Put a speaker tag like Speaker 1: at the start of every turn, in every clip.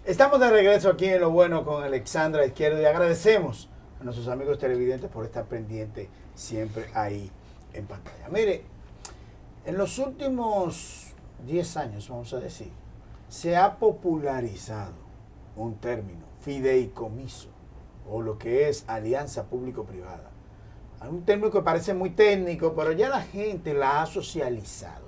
Speaker 1: Estamos de regreso aquí en Lo Bueno con Alexandra Izquierdo y agradecemos a nuestros amigos televidentes por estar pendientes siempre ahí en pantalla. Mire, en los últimos 10 años, vamos a decir, se ha popularizado un término, fideicomiso, o lo que es alianza público-privada. Un término que parece muy técnico, pero ya la gente la ha socializado.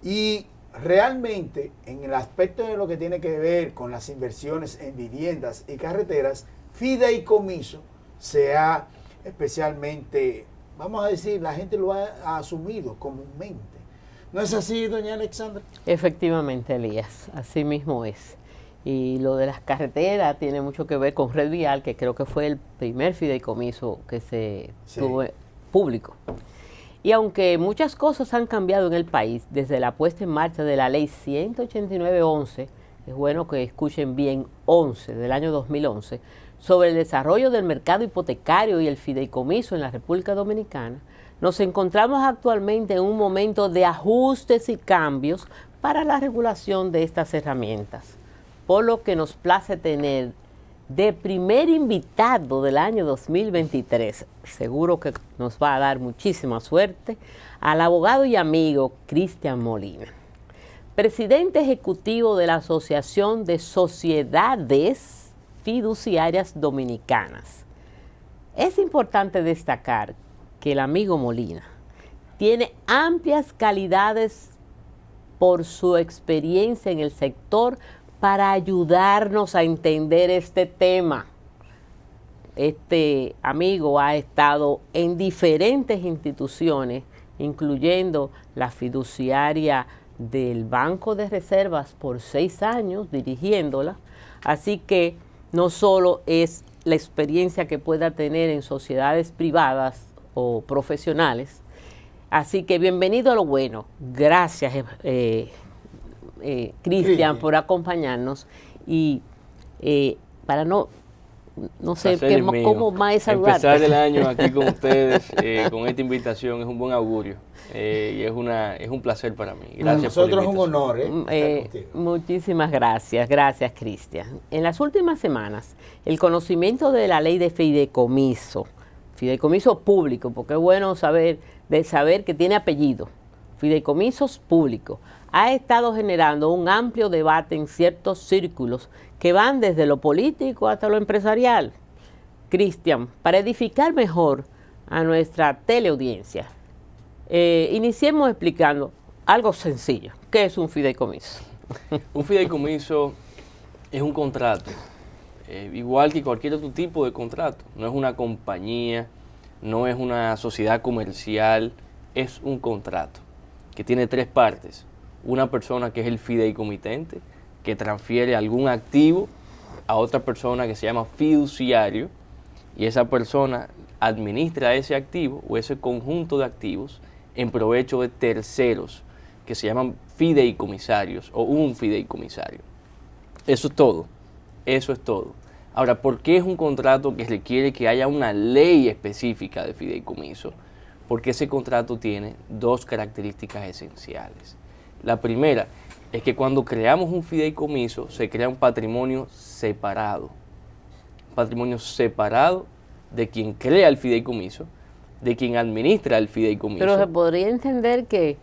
Speaker 1: Y realmente, en el aspecto de lo que tiene que ver con las inversiones en viviendas y carreteras, fideicomiso se ha especialmente, vamos a decir, la gente lo ha asumido comúnmente. ¿No es así, doña Alexandra?
Speaker 2: Efectivamente, Elías, así mismo es. Y lo de las carreteras tiene mucho que ver con Red Vial, que creo que fue el primer fideicomiso que se tuvo público. Y aunque muchas cosas han cambiado en el país desde la puesta en marcha de la ley 189-11, es bueno que escuchen bien, 11 del año 2011, sobre el desarrollo del mercado hipotecario y el fideicomiso en la República Dominicana, nos encontramos actualmente en un momento de ajustes y cambios para la regulación de estas herramientas, por lo que nos place tener de primer invitado del año 2023, seguro que nos va a dar muchísima suerte, al abogado y amigo Cristian Molina, presidente ejecutivo de la Asociación de Sociedades Fiduciarias Dominicanas. Es importante destacar que el amigo Molina tiene amplias calidades por su experiencia en el sector para ayudarnos a entender este tema. Este amigo ha estado en diferentes instituciones, incluyendo la fiduciaria del Banco de Reservas por 6 años, dirigiéndola. Así que no solo es la experiencia que pueda tener en sociedades privadas o profesionales. Así que bienvenido a Lo Bueno. Gracias, Cristian, por acompañarnos. Y para no sé cómo más saludarte.
Speaker 3: Empezar el año aquí con ustedes, con esta invitación, es un buen augurio. Y es un placer para mí. Gracias por la invitación.
Speaker 1: Nosotros es un honor estar contigo.
Speaker 2: Muchísimas gracias. Gracias, Cristian. En las últimas semanas, el conocimiento de la ley de fideicomiso público, porque es bueno saber que tiene apellido, fideicomisos públicos, ha estado generando un amplio debate en ciertos círculos que van desde lo político hasta lo empresarial. Cristian, para edificar mejor a nuestra teleaudiencia, iniciemos explicando algo sencillo. ¿Qué es un fideicomiso?
Speaker 3: Un fideicomiso es un contrato, igual que cualquier otro tipo de contrato. No es una compañía, no es una sociedad comercial, es un contrato que tiene 3 partes. Una persona que es el fideicomitente, que transfiere algún activo a otra persona que se llama fiduciario, y esa persona administra ese activo o ese conjunto de activos en provecho de terceros, que se llaman fideicomisarios o un fideicomisario. Eso es todo, eso es todo. Ahora, ¿por qué es un contrato que requiere que haya una ley específica de fideicomiso? Porque ese contrato tiene 2 características esenciales. La primera es que cuando creamos un fideicomiso se crea un patrimonio separado. Un patrimonio separado de quien crea el fideicomiso, de quien administra el fideicomiso.
Speaker 2: Pero se podría entender que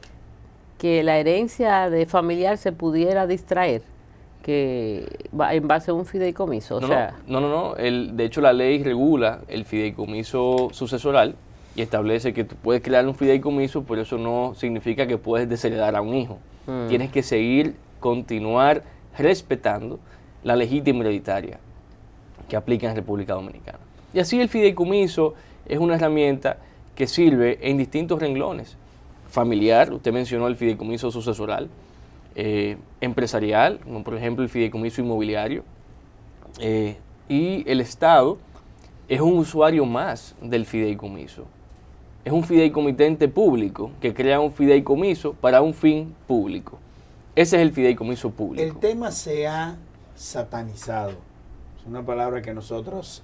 Speaker 2: la herencia de familiar se pudiera distraer en base a un fideicomiso.
Speaker 3: No. De hecho, la ley regula el fideicomiso sucesoral y establece que tú puedes crear un fideicomiso, pero eso no significa que puedes desheredar a un hijo. Tienes que continuar respetando la legítima hereditaria que aplica en República Dominicana. Y así el fideicomiso es una herramienta que sirve en distintos renglones. Familiar, usted mencionó el fideicomiso sucesoral, empresarial, como por ejemplo el fideicomiso inmobiliario, y el Estado es un usuario más del fideicomiso. Es un fideicomitente público que crea un fideicomiso para un fin público. Ese es el fideicomiso público.
Speaker 1: El tema se ha satanizado. Es una palabra que nosotros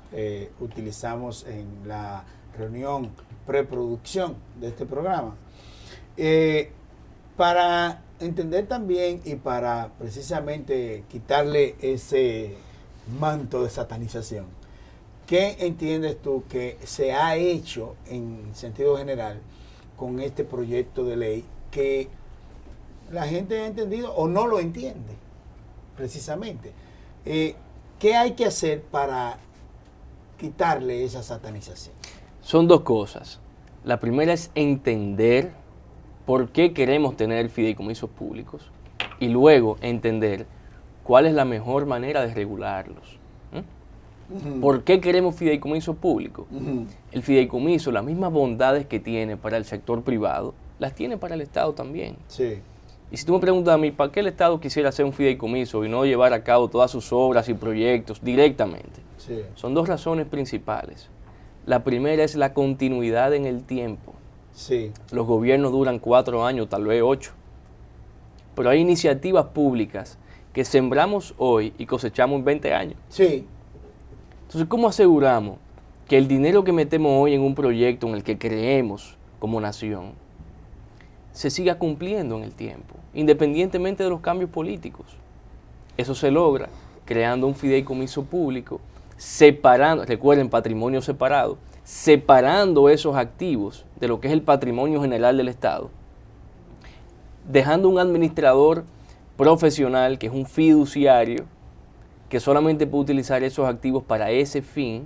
Speaker 1: utilizamos en la reunión preproducción de este programa. Para entender también y para precisamente quitarle ese manto de satanización, ¿qué entiendes tú que se ha hecho en sentido general con este proyecto de ley que la gente ha entendido o no lo entiende precisamente? ¿Qué hay que hacer para quitarle esa satanización?
Speaker 3: Son dos cosas. La primera es entender por qué queremos tener fideicomisos públicos y luego entender cuál es la mejor manera de regularlos. ¿Por qué queremos fideicomisos públicos? El fideicomiso, las mismas bondades que tiene para el sector privado, las tiene para el Estado también.
Speaker 1: Sí.
Speaker 3: Y si tú me preguntas a mí, ¿para qué el Estado quisiera hacer un fideicomiso y no llevar a cabo todas sus obras y proyectos directamente?
Speaker 1: Sí.
Speaker 3: Son dos razones principales. La primera es la continuidad en el tiempo.
Speaker 1: Sí.
Speaker 3: Los gobiernos duran 4 años, tal vez 8. Pero hay iniciativas públicas que sembramos hoy y cosechamos en 20 años.
Speaker 1: Sí.
Speaker 3: Entonces, ¿cómo aseguramos que el dinero que metemos hoy en un proyecto en el que creemos como nación se siga cumpliendo en el tiempo, independientemente de los cambios políticos? Eso se logra creando un fideicomiso público, separando, recuerden, patrimonio separado, separando esos activos de lo que es el patrimonio general del Estado, dejando un administrador profesional que es un fiduciario que solamente puede utilizar esos activos para ese fin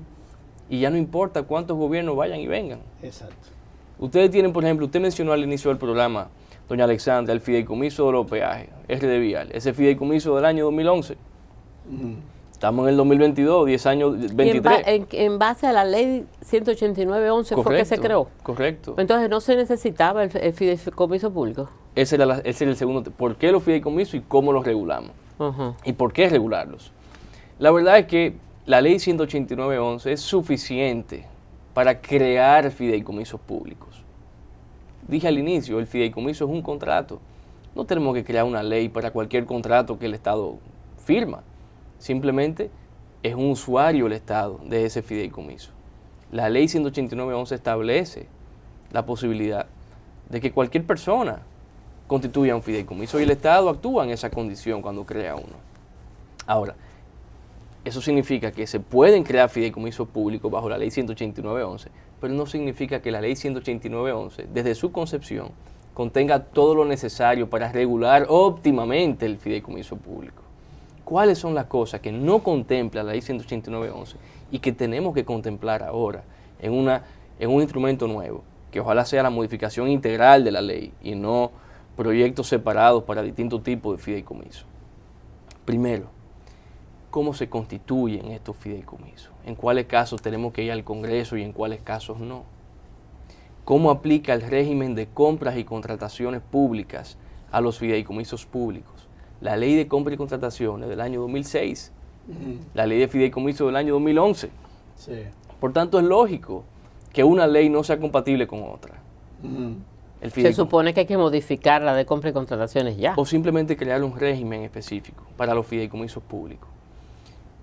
Speaker 3: y ya no importa cuántos gobiernos vayan y vengan.
Speaker 1: Exacto.
Speaker 3: Ustedes tienen, por ejemplo, usted mencionó al inicio del programa, doña Alexandra, el fideicomiso de los peajes, RD Vial, ese fideicomiso del año 2011. Estamos en el 2022, 10 años, 23.
Speaker 2: En base a la ley 189-11 fue que se creó.
Speaker 3: Correcto.
Speaker 2: Entonces no se necesitaba el fideicomiso público.
Speaker 3: Ese era el segundo. ¿Por qué los fideicomisos y cómo los regulamos? ¿Y por qué regularlos? La verdad es que la ley 189-11 es suficiente para crear fideicomisos públicos. Dije al inicio, el fideicomiso es un contrato. No tenemos que crear una ley para cualquier contrato que el Estado firma. Simplemente es un usuario el Estado de ese fideicomiso. La ley 189-11 establece la posibilidad de que cualquier persona constituya un fideicomiso y el Estado actúa en esa condición cuando crea uno. Ahora, eso significa que se pueden crear fideicomisos públicos bajo la ley 189-11, pero no significa que la ley 189-11, desde su concepción, contenga todo lo necesario para regular óptimamente el fideicomiso público. ¿Cuáles son las cosas que no contempla la ley 189-11 y que tenemos que contemplar ahora en un instrumento nuevo? Que ojalá sea la modificación integral de la ley y no proyectos separados para distintos tipos de fideicomisos. Primero, ¿cómo se constituyen estos fideicomisos? ¿En cuáles casos tenemos que ir al Congreso y en cuáles casos no? ¿Cómo aplica el régimen de compras y contrataciones públicas a los fideicomisos públicos? La ley de compras y contrataciones del año 2006, la ley de fideicomiso del año 2011.
Speaker 1: Sí.
Speaker 3: Por tanto, es lógico que una ley no sea compatible con otra.
Speaker 2: Se supone que hay que modificar la de compra y contrataciones ya.
Speaker 3: O simplemente crear un régimen específico para los fideicomisos públicos.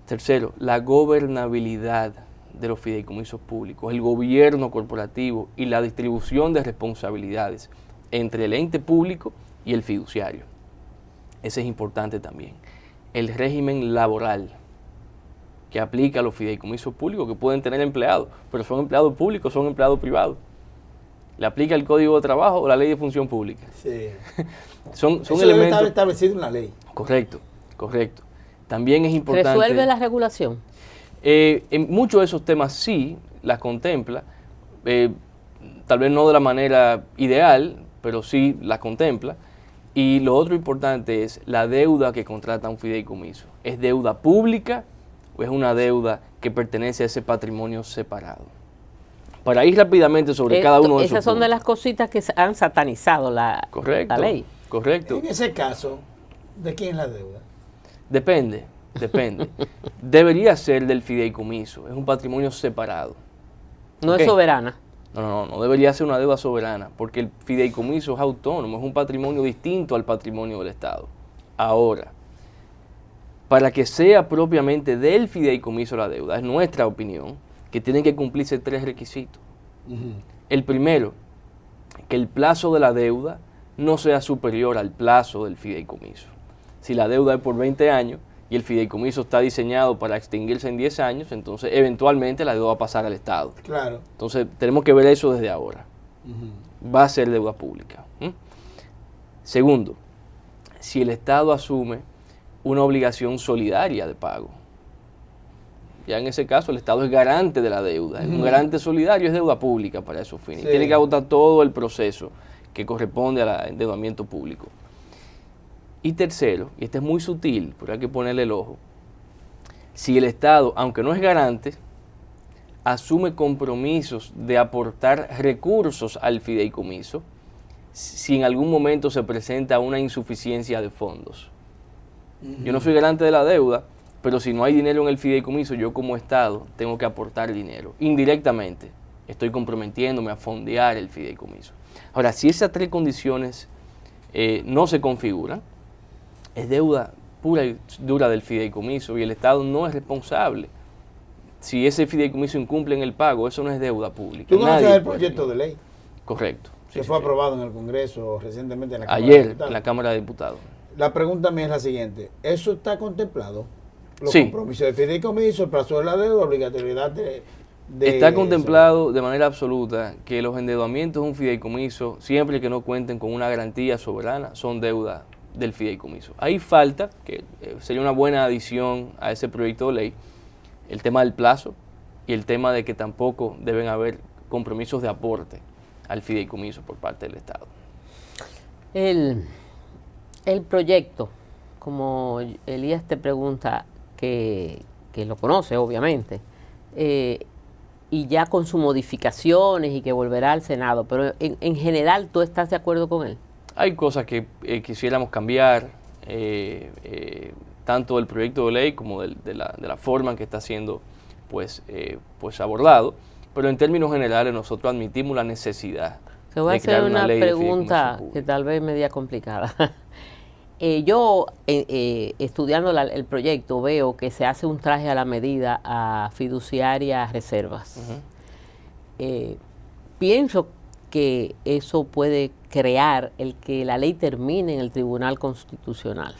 Speaker 3: Tercero, la gobernabilidad de los fideicomisos públicos, el gobierno corporativo y la distribución de responsabilidades entre el ente público y el fiduciario. Ese es importante también. El régimen laboral que aplica a los fideicomisos públicos que pueden tener empleados, pero son empleados públicos, son empleados privados. ¿Le aplica el Código de Trabajo o la Ley de Función Pública?
Speaker 1: Sí.
Speaker 3: son
Speaker 1: Eso
Speaker 3: elementos...
Speaker 1: debe estar establecido en la ley.
Speaker 3: Correcto, correcto. También es importante...
Speaker 2: ¿Resuelve la regulación?
Speaker 3: En muchos de esos temas sí las contempla, tal vez no de la manera ideal, pero sí las contempla. Y lo otro importante es la deuda que contrata un fideicomiso. ¿Es deuda pública o es una deuda que pertenece a ese patrimonio separado? Para ir rápidamente sobre cada uno de esos
Speaker 2: Esas son
Speaker 3: puntos.
Speaker 2: de las cositas que han satanizado la ley.
Speaker 3: Correcto.
Speaker 1: En ese caso, ¿de quién es la deuda?
Speaker 3: Depende. Debería ser del fideicomiso, es un patrimonio separado.
Speaker 2: No
Speaker 3: ¿Ok?
Speaker 2: es soberana.
Speaker 3: No debería ser una deuda soberana, porque el fideicomiso es autónomo, es un patrimonio distinto al patrimonio del Estado. Ahora, para que sea propiamente del fideicomiso la deuda, es nuestra opinión que tienen que cumplirse 3 requisitos. El primero, que el plazo de la deuda no sea superior al plazo del fideicomiso. Si la deuda es por 20 años y el fideicomiso está diseñado para extinguirse en 10 años, entonces eventualmente la deuda va a pasar al Estado.
Speaker 1: Claro.
Speaker 3: Entonces tenemos que ver eso desde ahora. Va a ser deuda pública. Segundo, si el Estado asume una obligación solidaria de pago. Ya en ese caso el Estado es garante de la deuda. Un garante solidario es deuda pública para esos fines.
Speaker 1: Sí.
Speaker 3: Tiene que agotar todo el proceso que corresponde al endeudamiento público. Y tercero, y este es muy sutil, pero hay que ponerle el ojo, si el Estado, aunque no es garante, asume compromisos de aportar recursos al fideicomiso, si en algún momento se presenta una insuficiencia de fondos. Yo no soy garante de la deuda, pero si no hay dinero en el fideicomiso, yo como Estado tengo que aportar dinero. Indirectamente, estoy comprometiéndome a fondear el fideicomiso. Ahora, si esas tres condiciones no se configuran, es deuda pura y dura del fideicomiso y el Estado no es responsable. Si ese fideicomiso incumple en el pago, eso no es deuda pública.
Speaker 1: ¿Tú conoces
Speaker 3: Nadie
Speaker 1: el proyecto de ley?
Speaker 3: Correcto.
Speaker 1: Que
Speaker 3: Sí,
Speaker 1: fue
Speaker 3: sí.
Speaker 1: aprobado en el Congreso recientemente en la Cámara de
Speaker 3: Ayer
Speaker 1: Diputados.
Speaker 3: en la Cámara de Diputados.
Speaker 1: La pregunta mía es la siguiente. ¿Eso está contemplado? Los
Speaker 3: Sí.
Speaker 1: compromisos de fideicomiso, el plazo de la deuda, obligatoriedad de
Speaker 3: Está contemplado de manera absoluta que los endeudamientos de un fideicomiso, siempre que no cuenten con una garantía soberana, son deuda del fideicomiso. Ahí falta, que sería una buena adición a ese proyecto de ley, el tema del plazo y el tema de que tampoco deben haber compromisos de aporte al fideicomiso por parte del Estado.
Speaker 2: El proyecto, como Elías te pregunta, que lo conoce obviamente, y ya con sus modificaciones y que volverá al Senado, pero en general, ¿tú estás de acuerdo con él?
Speaker 3: Hay cosas que quisiéramos cambiar, tanto del proyecto de ley como de la forma en que está siendo pues abordado, pero en términos generales nosotros admitimos la necesidad
Speaker 2: Te voy a
Speaker 3: de crear
Speaker 2: hacer una
Speaker 3: ley de
Speaker 2: pregunta
Speaker 3: fideicomiso
Speaker 2: que
Speaker 3: público.
Speaker 2: tal vez media complicada. Yo, estudiando el proyecto, veo que se hace un traje a la medida a fiduciarias reservas. Pienso que eso puede crear el que la ley termine en el Tribunal Constitucional.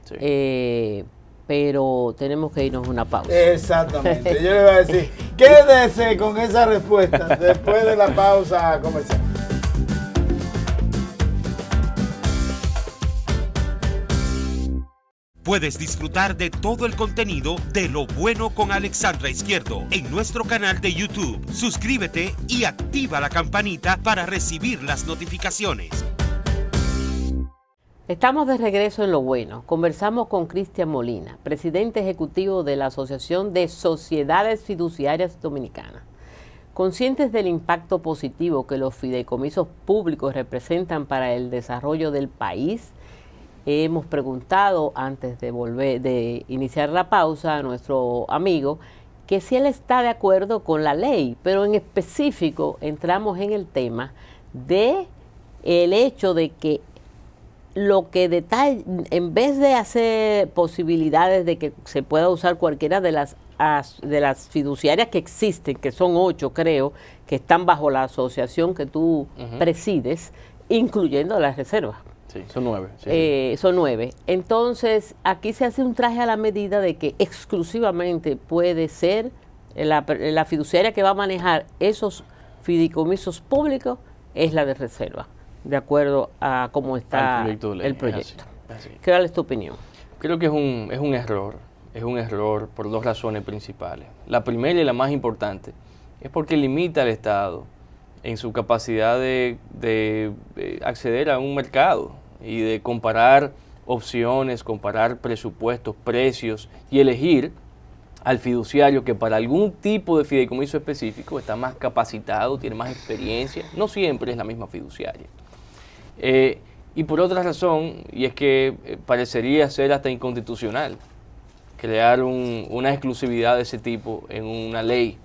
Speaker 3: Sí.
Speaker 2: Pero tenemos que irnos a una pausa.
Speaker 1: Exactamente. Yo le iba a decir, quédese con esa respuesta después de la pausa comercial.
Speaker 4: Puedes disfrutar de todo el contenido de Lo Bueno con Alexandra Izquierdo en nuestro canal de YouTube. Suscríbete y activa la campanita para recibir las notificaciones.
Speaker 2: Estamos de regreso en Lo Bueno. Conversamos con Cristian Molina, presidente ejecutivo de la Asociación de Sociedades Fiduciarias Dominicanas. Conscientes del impacto positivo que los fideicomisos públicos representan para el desarrollo del país, hemos preguntado, antes de iniciar la pausa, a nuestro amigo, que si él está de acuerdo con la ley, pero en específico entramos en el tema de el hecho de que lo que detalla, en vez de hacer posibilidades de que se pueda usar cualquiera de las fiduciarias que existen, que son 8 creo, que están bajo la asociación que tú presides, incluyendo las reservas.
Speaker 3: Sí, son 9. Sí.
Speaker 2: Son 9. Entonces, aquí se hace un traje a la medida de que exclusivamente puede ser la fiduciaria que va a manejar esos fideicomisos públicos es la de reserva, de acuerdo a cómo está el proyecto.
Speaker 3: Así.
Speaker 2: ¿Cuál es tu opinión?
Speaker 3: Creo que es un error por 2 razones principales. La primera y la más importante es porque limita al Estado en su capacidad de acceder a un mercado y de comparar opciones, comparar presupuestos, precios y elegir al fiduciario que para algún tipo de fideicomiso específico está más capacitado, tiene más experiencia. No siempre es la misma fiduciaria. Y por otra razón, y es que parecería ser hasta inconstitucional crear una exclusividad de ese tipo en una ley.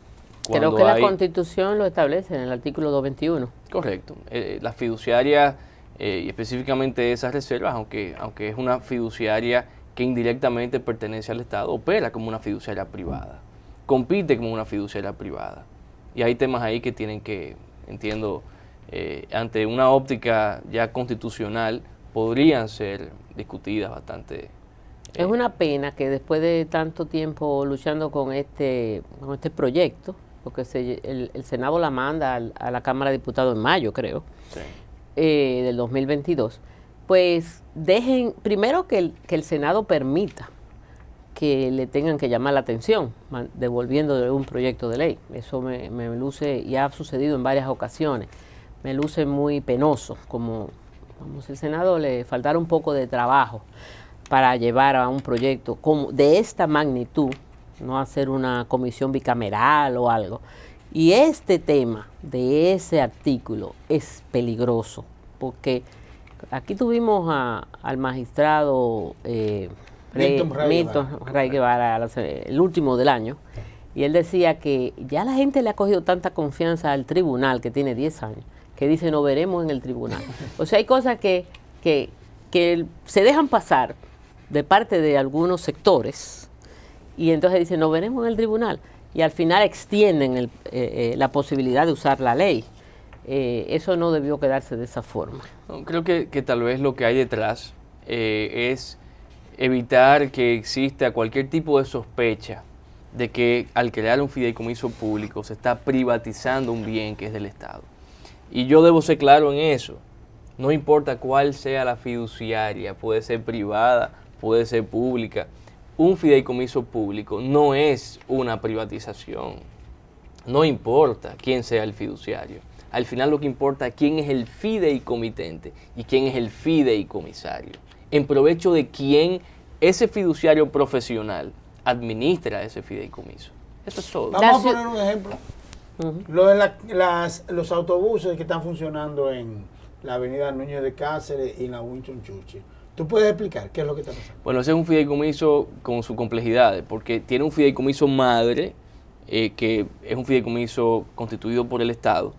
Speaker 2: Creo que la Constitución lo establece en el artículo 221.
Speaker 3: Correcto. La fiduciaria, y específicamente esas reservas, aunque es una fiduciaria que indirectamente pertenece al Estado, opera como una fiduciaria privada, compite como una fiduciaria privada. Y hay temas ahí que tienen que, entiendo, ante una óptica ya constitucional, podrían ser discutidas bastante.
Speaker 2: Es una pena que después de tanto tiempo luchando con este proyecto, porque el Senado la manda a la Cámara de Diputados en mayo, creo,
Speaker 3: Sí.
Speaker 2: Del 2022, pues dejen, primero que el Senado permita que le tengan que llamar la atención, devolviéndole un proyecto de ley. Eso me luce, y ha sucedido en varias ocasiones, me luce muy penoso, como si el Senado le faltara un poco de trabajo para llevar a un proyecto como de esta magnitud, no hacer una comisión bicameral o algo. Y este tema de ese artículo es peligroso, porque aquí tuvimos al magistrado Milton Ray Guevara, el último del año, y él decía que ya la gente le ha cogido tanta confianza al tribunal, que tiene 10 años, que dice no veremos en el tribunal. O sea, hay cosas que se dejan pasar de parte de algunos sectores, y entonces dicen no veremos en el tribunal, y al final extienden la posibilidad de usar la ley. Eso no debió quedarse de esa forma.
Speaker 3: No, creo que tal vez lo que hay detrás es evitar que exista cualquier tipo de sospecha de que al crear un fideicomiso público se está privatizando un bien que es del Estado. Y yo debo ser claro en eso. No importa cuál sea la fiduciaria, puede ser privada, puede ser pública. Un fideicomiso público no es una privatización. No importa quién sea el fiduciario. Al final lo que importa es quién es el fideicomitente y quién es el fideicomisario. En provecho de quién ese fiduciario profesional administra ese fideicomiso. Eso es todo.
Speaker 1: Vamos a poner un ejemplo. Lo de los autobuses que están funcionando en la avenida Núñez de Cáceres y en la Winston Churchill. ¿Tú puedes explicar qué es lo que está pasando?
Speaker 3: Bueno, ese es un fideicomiso con sus complejidades, porque tiene un fideicomiso madre, que es un fideicomiso constituido por el Estado,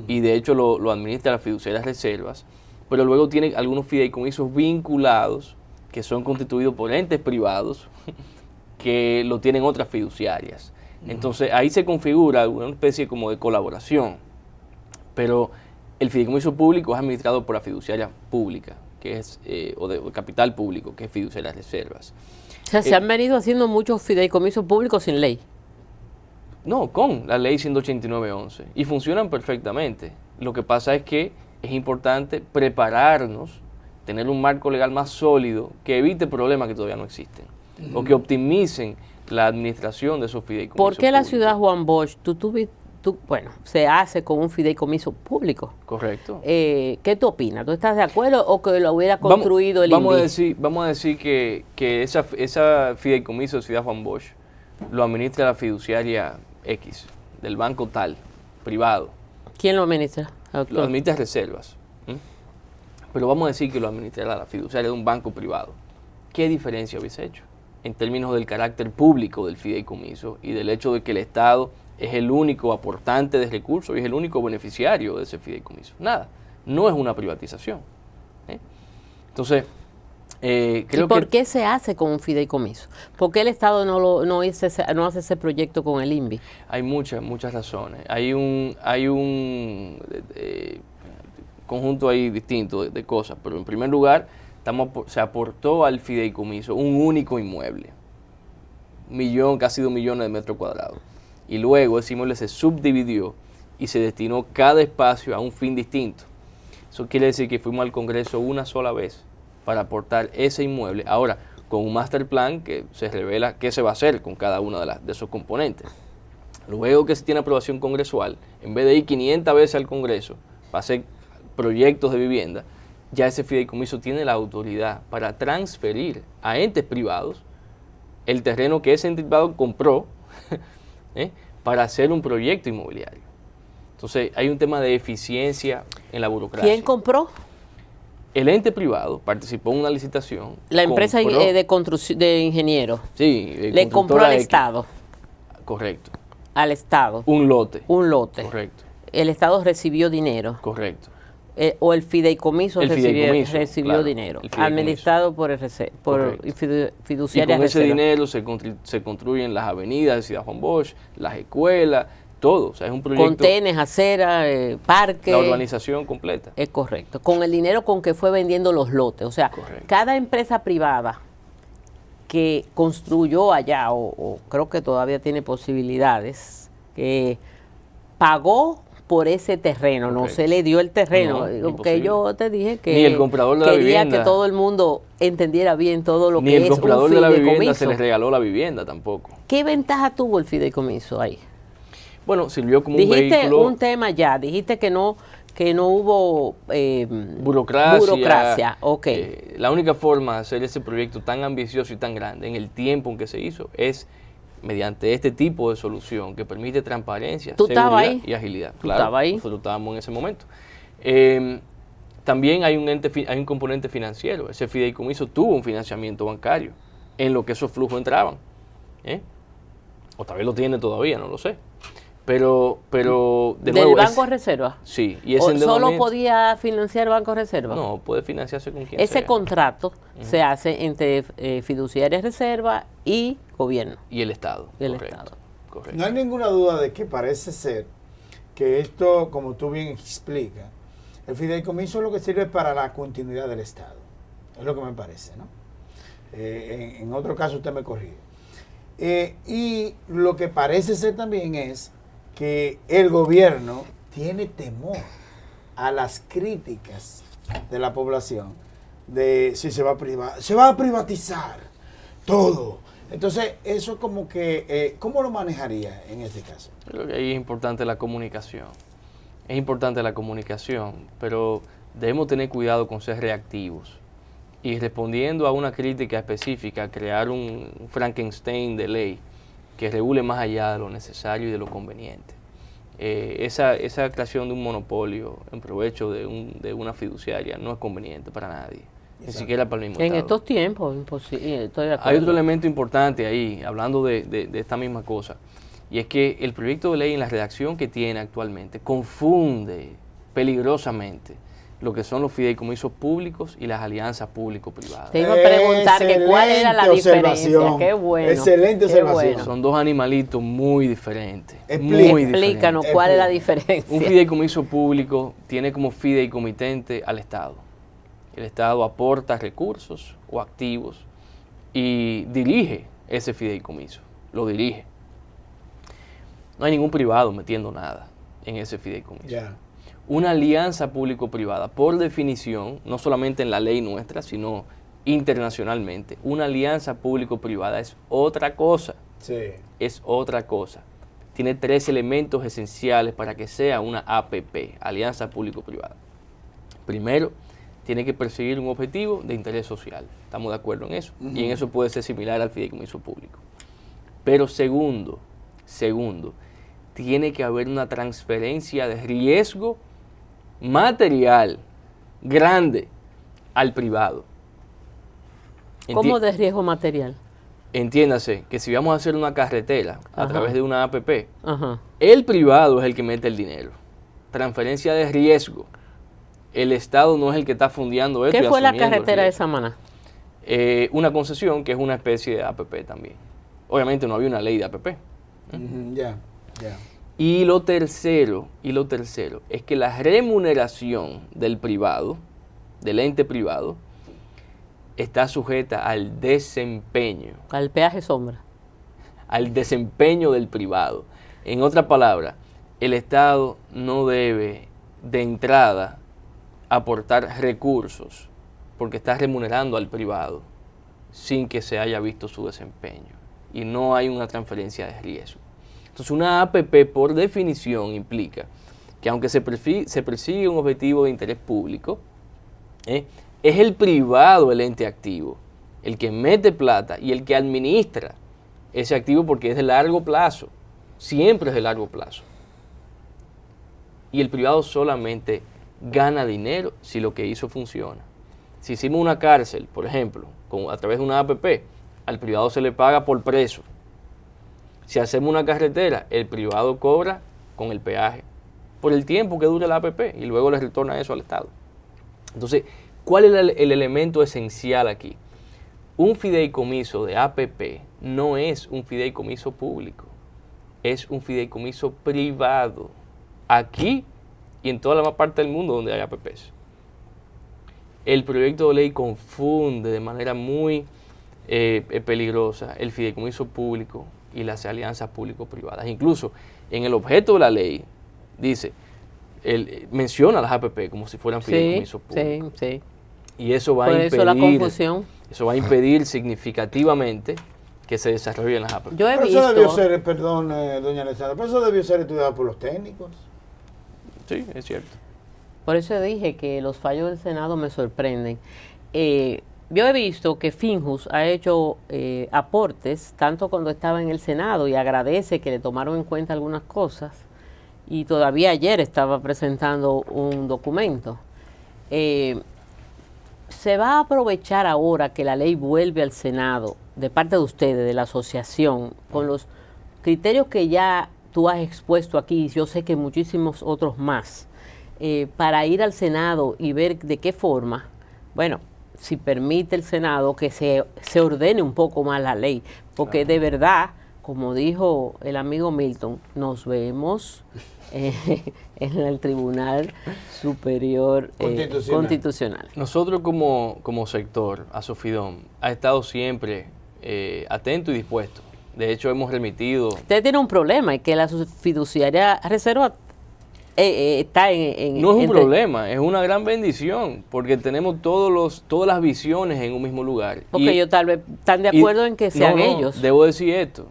Speaker 3: y de hecho lo administra la fiduciaria Reservas, pero luego tiene algunos fideicomisos vinculados, que son constituidos por entes privados, que lo tienen otras fiduciarias. Entonces ahí se configura una especie como de colaboración, pero el fideicomiso público es administrado por la fiduciaria pública, que es, o de capital público, que es fiduciaria Reservas.
Speaker 2: O sea, se han venido haciendo muchos fideicomisos públicos sin ley.
Speaker 3: No, con la ley 189.11, y funcionan perfectamente. Lo que pasa es que es importante prepararnos, tener un marco legal más sólido que evite problemas que todavía no existen, o que optimicen la administración de esos fideicomisos.
Speaker 2: ¿Por qué la
Speaker 3: públicos.
Speaker 2: ciudad Juan Bosch, bueno, se hace con un fideicomiso público?
Speaker 3: Correcto.
Speaker 2: ¿Qué tú opinas? ¿Tú estás de acuerdo o que lo hubiera construido el INVI?
Speaker 3: Vamos a decir que esa fideicomiso de Ciudad Juan Bosch lo administra la fiduciaria X, del banco tal, privado.
Speaker 2: ¿Quién lo administra?
Speaker 3: Lo administra Reservas. Pero vamos a decir que lo administra la fiduciaria de un banco privado. ¿Qué diferencia hubiese hecho en términos del carácter público del fideicomiso y del hecho de que el Estado es el único aportante de recursos y es el único beneficiario de ese fideicomiso? Nada, no es una privatización. Entonces, creo
Speaker 2: ¿Y por qué se hace con un fideicomiso? ¿Por qué el Estado no hace ese proyecto con el INVI?
Speaker 3: Hay muchas razones. Hay un conjunto ahí distinto de cosas, pero en primer lugar se aportó al fideicomiso un único inmueble, casi 2 millones de metros cuadrados, y luego ese inmueble se subdividió y se destinó cada espacio a un fin distinto. Eso quiere decir que fuimos al Congreso una sola vez para aportar ese inmueble, ahora con un master plan que se revela qué se va a hacer con cada uno de esos componentes. Luego que se tiene aprobación congresual, en vez de ir 500 veces al Congreso para hacer proyectos de vivienda, ya ese fideicomiso tiene la autoridad para transferir a entes privados el terreno que ese ente privado compró para hacer un proyecto inmobiliario. Entonces hay un tema de eficiencia en la burocracia.
Speaker 2: ¿Quién compró?
Speaker 3: El ente privado participó en una licitación.
Speaker 2: La empresa de ingenieros.
Speaker 3: Sí.
Speaker 2: Le compró al Estado.
Speaker 3: Correcto.
Speaker 2: Al Estado.
Speaker 3: Un lote.
Speaker 2: Un lote.
Speaker 3: Correcto.
Speaker 2: El Estado recibió dinero.
Speaker 3: Correcto.
Speaker 2: O el fideicomiso recibió
Speaker 3: claro,
Speaker 2: dinero,
Speaker 3: el fideicomiso.
Speaker 2: administrado por fiduciaria.
Speaker 3: Y con ese dinero se construyen las avenidas de Ciudad Juan Bosch, las escuelas, todo, o sea, es un proyecto...
Speaker 2: Contenes, aceras, parques.
Speaker 3: La urbanización completa.
Speaker 2: Es correcto. Con el dinero con que fue vendiendo los lotes. O sea,
Speaker 3: Correcto.
Speaker 2: cada empresa privada que construyó allá, o creo que todavía tiene posibilidades, que pagó por ese terreno, no
Speaker 3: Correcto.
Speaker 2: se le dio el terreno.
Speaker 3: No,
Speaker 2: que
Speaker 3: imposible.
Speaker 2: yo te dije que
Speaker 3: Ni el comprador de la
Speaker 2: quería
Speaker 3: vivienda.
Speaker 2: que todo el mundo entendiera bien todo lo
Speaker 3: Ni
Speaker 2: que
Speaker 3: el
Speaker 2: es
Speaker 3: comprador
Speaker 2: un
Speaker 3: de la vivienda
Speaker 2: fideicomiso.
Speaker 3: se les regaló la vivienda tampoco.
Speaker 2: ¿Qué ventaja tuvo el fideicomiso ahí?
Speaker 3: Bueno, sirvió como un
Speaker 2: Dijiste
Speaker 3: vehículo...
Speaker 2: un tema ya, dijiste que no hubo
Speaker 3: burocracia.
Speaker 2: Ok.
Speaker 3: La única forma de hacer ese proyecto tan ambicioso y tan grande en el tiempo en que se hizo es mediante este tipo de solución que permite transparencia,
Speaker 2: ¿Tú estabas
Speaker 3: seguridad
Speaker 2: ahí?
Speaker 3: y agilidad.
Speaker 2: ¿Tú estabas ahí?
Speaker 3: Nosotros estábamos en ese momento. También hay un componente financiero. Ese fideicomiso tuvo un financiamiento bancario en lo que esos flujos entraban. O tal vez lo tiene todavía, no lo sé. Pero de nuevo...
Speaker 2: ¿Del Banco de Reserva?
Speaker 3: Sí. Y ese
Speaker 2: ¿O solo
Speaker 3: endeudamiento...
Speaker 2: podía financiar Banco de Reserva?
Speaker 3: No, puede financiarse con quien
Speaker 2: Ese
Speaker 3: sea.
Speaker 2: contrato se hace entre fiduciarias reserva y gobierno.
Speaker 3: Y el Estado.
Speaker 2: Y el
Speaker 3: correcto,
Speaker 2: Estado.
Speaker 3: correcto.
Speaker 1: No hay ninguna duda de que parece ser que esto, como tú bien explicas, el fideicomiso lo que sirve para la continuidad del Estado. Es lo que me parece, ¿no? En otro caso usted me corrige. Y lo que parece ser también es que el gobierno tiene temor a las críticas de la población de si se va a privatizar todo. Entonces, eso como que, ¿cómo lo manejaría en este caso?
Speaker 3: Creo que ahí es importante la comunicación. Es importante la comunicación, pero debemos tener cuidado con ser reactivos. Y respondiendo a una crítica específica, crear un Frankenstein de ley que regule más allá de lo necesario y de lo conveniente. Esa creación de un monopolio en provecho de una fiduciaria no es conveniente para nadie, ni siquiera para el mismo
Speaker 2: En
Speaker 3: Estado.
Speaker 2: estos tiempos, imposible. Estoy de acuerdo.
Speaker 3: Hay otro elemento importante ahí, hablando de esta misma cosa, y es que el proyecto de ley en la redacción que tiene actualmente confunde peligrosamente lo que son los fideicomisos públicos y las alianzas público-privadas.
Speaker 2: Te iba a preguntar que cuál era la
Speaker 1: Excelente
Speaker 2: diferencia.
Speaker 1: observación.
Speaker 2: Qué bueno.
Speaker 1: Excelente
Speaker 2: qué
Speaker 1: observación.
Speaker 2: bueno.
Speaker 3: Son dos animalitos muy diferentes.
Speaker 1: Explica.
Speaker 3: Muy
Speaker 2: Explícanos
Speaker 3: diferentes.
Speaker 2: cuál es la
Speaker 1: Explica.
Speaker 2: diferencia.
Speaker 3: Un fideicomiso público tiene como fideicomitente al Estado. El Estado aporta recursos o activos y dirige ese fideicomiso, lo dirige. No hay ningún privado metiendo nada en ese fideicomiso.
Speaker 1: Ya.
Speaker 3: Una alianza público-privada, por definición, no solamente en la ley nuestra, sino internacionalmente, una alianza público-privada es otra cosa.
Speaker 1: Sí.
Speaker 3: Es otra cosa. Tiene 3 elementos esenciales para que sea una APP, alianza público-privada. Primero, tiene que perseguir un objetivo de interés social. Estamos de acuerdo en eso. Y en eso puede ser similar al fideicomiso público. Pero segundo, tiene que haber una transferencia de riesgo material grande al privado.
Speaker 2: ¿Cómo de riesgo material?
Speaker 3: Entiéndase que si vamos a hacer una carretera a
Speaker 2: Ajá.
Speaker 3: través de una APP,
Speaker 2: Ajá.
Speaker 3: el privado es el que mete el dinero. Transferencia de riesgo. El Estado no es el que está fundeando esto.
Speaker 2: ¿Qué
Speaker 3: y
Speaker 2: fue la
Speaker 3: asumiendo el
Speaker 2: carretera de
Speaker 3: riesgo.
Speaker 2: Samaná?
Speaker 3: Una concesión que es una especie de APP también. Obviamente no había una ley de APP.
Speaker 1: Ujú, ya.
Speaker 3: Y lo tercero es que la remuneración del privado, del ente privado, está sujeta al desempeño
Speaker 2: Al peaje sombra.
Speaker 3: del privado. En otra palabra, el Estado no debe de entrada aportar recursos porque está remunerando al privado sin que se haya visto su desempeño y no hay una transferencia de riesgo. Entonces una APP por definición implica que aunque se persigue un objetivo de interés público, es el privado el ente activo, el que mete plata y el que administra ese activo porque es de largo plazo, siempre es de largo plazo. Y el privado solamente gana dinero si lo que hizo funciona. Si hicimos una cárcel, por ejemplo, a través de una APP, al privado se le paga por preso. Si hacemos una carretera, el privado cobra con el peaje por el tiempo que dure la APP y luego le retorna eso al Estado. Entonces, ¿cuál es el elemento esencial aquí? Un fideicomiso de APP no es un fideicomiso público. es un fideicomiso privado, aquí y en toda la más parte del mundo donde hay APPs. El proyecto de ley confunde de manera muy peligrosa el fideicomiso público y las alianzas público-privadas. Incluso en el objeto de la ley dice, menciona las APP como si fueran fideicomisos públicos.
Speaker 2: Sí.
Speaker 3: Y eso va
Speaker 2: Por
Speaker 3: a
Speaker 2: eso
Speaker 3: impedir,
Speaker 2: la confusión.
Speaker 3: eso va a impedir significativamente que se desarrollen las APP.
Speaker 2: Yo he
Speaker 1: Pero
Speaker 2: visto...
Speaker 1: eso debió ser, perdón, doña Alexandra, pero eso debió ser estudiado por los técnicos.
Speaker 3: Sí, es cierto.
Speaker 2: Por eso dije que los fallos del Senado me sorprenden. Yo he visto que Finjus ha hecho aportes, tanto cuando estaba en el Senado, y agradece que le tomaron en cuenta algunas cosas, y todavía ayer estaba presentando un documento. Se va a aprovechar ahora que la ley vuelve al Senado, de parte de ustedes, de la asociación, con los criterios que ya tú has expuesto aquí, y yo sé que muchísimos otros más, para ir al Senado y ver de qué forma, bueno, si permite el Senado que se ordene un poco más la ley, porque de verdad, como dijo el amigo Milton, nos vemos en el Tribunal Superior Constitucional.
Speaker 3: Nosotros como sector, Asofidom, ha estado siempre atento y dispuesto. De hecho, hemos remitido...
Speaker 2: Usted tiene un problema, y que la fiduciaria reserva está en...
Speaker 3: No es un problema, es una gran bendición, porque tenemos todas las visiones en un mismo lugar.
Speaker 2: Porque ellos tal vez están de acuerdo en que sean ellos.
Speaker 3: Debo decir esto.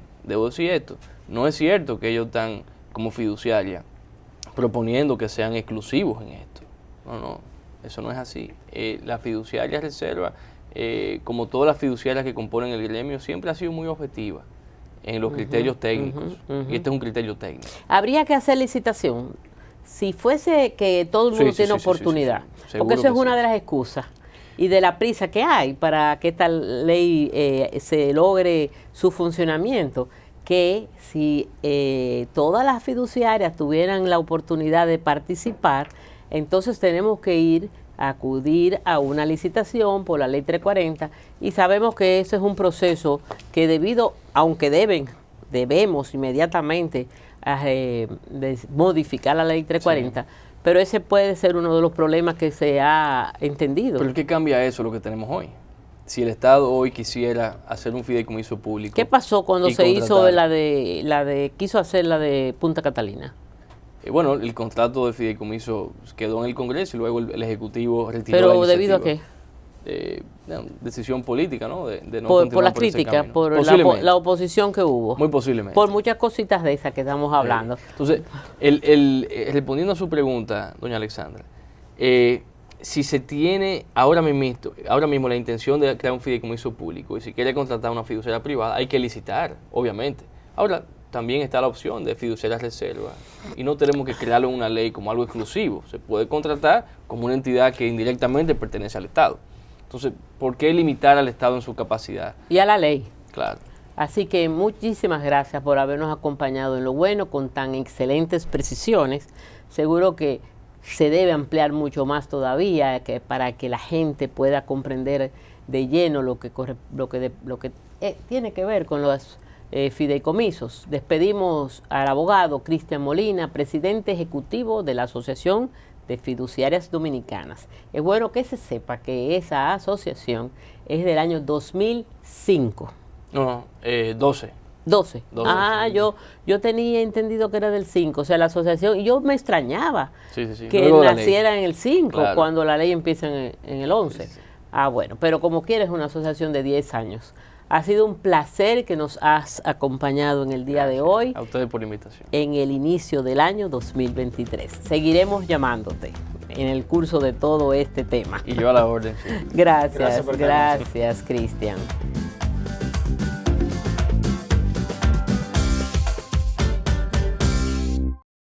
Speaker 3: No es cierto que ellos están como fiduciaria proponiendo que sean exclusivos en esto. No, eso no es así. La fiduciaria reserva, como todas las fiduciarias que componen el gremio, siempre ha sido muy objetiva en los criterios técnicos. Y este es un criterio técnico.
Speaker 2: Habría que hacer licitación. Si fuese que todo el mundo tiene oportunidad, porque eso es una de las excusas y de la prisa que hay para que esta ley se logre su funcionamiento, que si todas las fiduciarias tuvieran la oportunidad de participar, entonces tenemos que acudir a una licitación por la ley 340, y sabemos que ese es un proceso que aunque debemos inmediatamente modificar la ley 340, sí, pero ese puede ser uno de los problemas que se ha entendido.
Speaker 3: ¿Pero qué cambia eso lo que tenemos hoy? Si el Estado hoy quisiera hacer un fideicomiso público...
Speaker 2: ¿Qué pasó cuando se hizo quiso hacer la de Punta Catalina?
Speaker 3: Bueno, el contrato de fideicomiso quedó en el Congreso y luego el Ejecutivo retiró la iniciativa.
Speaker 2: ¿Pero debido a qué?
Speaker 3: Decisión política, ¿no? De no
Speaker 2: por la crítica, por la oposición que hubo.
Speaker 3: Muy posiblemente.
Speaker 2: Por muchas cositas de esas que estamos hablando.
Speaker 3: Entonces, respondiendo a su pregunta, doña Alexandra, si se tiene ahora mismo la intención de crear un fideicomiso público y si quiere contratar una fiduciaria privada, hay que licitar, obviamente. Ahora, también está la opción de fiduciaria reserva y no tenemos que crearlo en una ley como algo exclusivo. Se puede contratar como una entidad que indirectamente pertenece al Estado. Entonces, ¿por qué limitar al Estado en su capacidad?
Speaker 2: Y a la ley.
Speaker 3: Claro.
Speaker 2: Así que muchísimas gracias por habernos acompañado en Lo Bueno con tan excelentes precisiones. Seguro que se debe ampliar mucho más todavía para que la gente pueda comprender de lleno lo que tiene que ver con los fideicomisos. Despedimos al abogado Cristian Molina, presidente ejecutivo de la Asociación de Fiduciarias Dominicanas. Es bueno que se sepa que esa asociación es del año 2005.
Speaker 3: No, 12.
Speaker 2: 12. Yo tenía entendido que era del 5, o sea, la asociación, y yo me extrañaba que naciera en el 5, claro, cuando la ley empieza en el 11. Sí. Bueno, pero como quieres, es una asociación de 10 años. Ha sido un placer que nos has acompañado en el día de hoy.
Speaker 3: A ustedes por la invitación.
Speaker 2: En el inicio del año 2023. Seguiremos llamándote en el curso de todo este tema.
Speaker 3: Y yo a la orden. Sí.
Speaker 2: Gracias, Cristian.